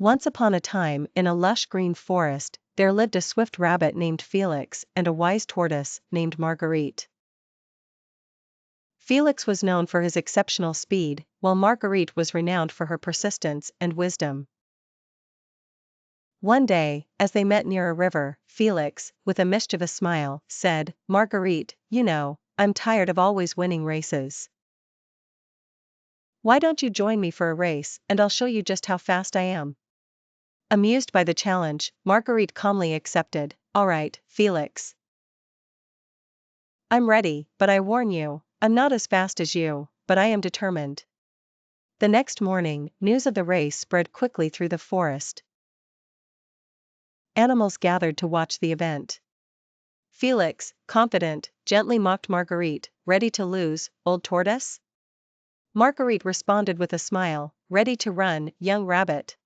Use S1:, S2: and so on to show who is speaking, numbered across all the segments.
S1: Once upon a time, in a lush green forest, there lived a swift rabbit named Felix and a wise tortoise named Marguerite. Felix was known for his exceptional speed, while Marguerite was renowned for her persistence and wisdom. One day, as they met near a river, Felix, with a mischievous smile, said, "Marguerite, you know, I'm tired of always winning races. Why don't you join me for a race, and I'll show you just how fast I am?" Amused by the challenge, Marguerite calmly accepted. "All right, Felix. I'm ready, but I warn you, I'm not as fast as you, but I am determined." The next morning, news of the race spread quickly through the forest. Animals gathered to watch the event. "Felix, confident," gently mocked Marguerite. "Ready to lose, old tortoise?" Marguerite responded with a smile, "Ready to run, young rabbit."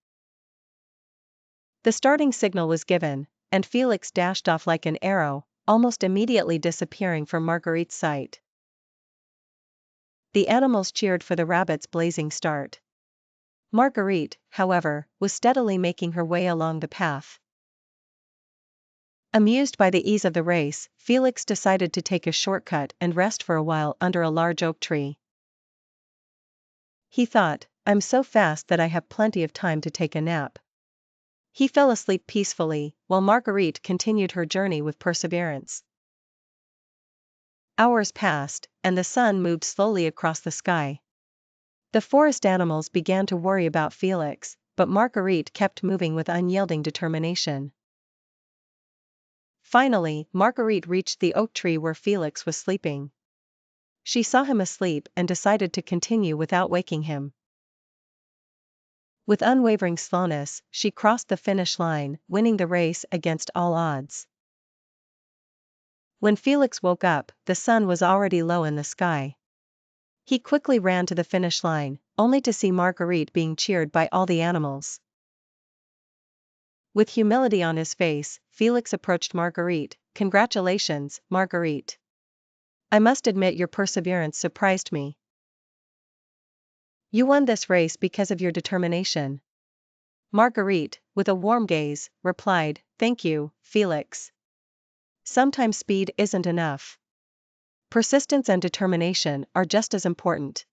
S1: The starting signal was given, and Felix dashed off like an arrow, almost immediately disappearing from Marguerite's sight. The animals cheered for the rabbit's blazing start. Marguerite, however, was steadily making her way along the path. Amused by the ease of the race, Felix decided to take a shortcut and rest for a while under a large oak tree. He thought, "I'm so fast that I have plenty of time to take a nap." He fell asleep peacefully, while Marguerite continued her journey with perseverance. Hours passed, and the sun moved slowly across the sky. The forest animals began to worry about Felix, but Marguerite kept moving with unyielding determination. Finally, Marguerite reached the oak tree where Felix was sleeping. She saw him asleep and decided to continue without waking him. With unwavering slowness, she crossed the finish line, winning the race against all odds. When Felix woke up, the sun was already low in the sky. He quickly ran to the finish line, only to see Marguerite being cheered by all the animals. With humility on his face, Felix approached Marguerite. "Congratulations, Marguerite. I must admit your perseverance surprised me. You won this race because of your determination." Marguerite, with a warm gaze, replied, "Thank you, Felix. Sometimes speed isn't enough. Persistence and determination are just as important."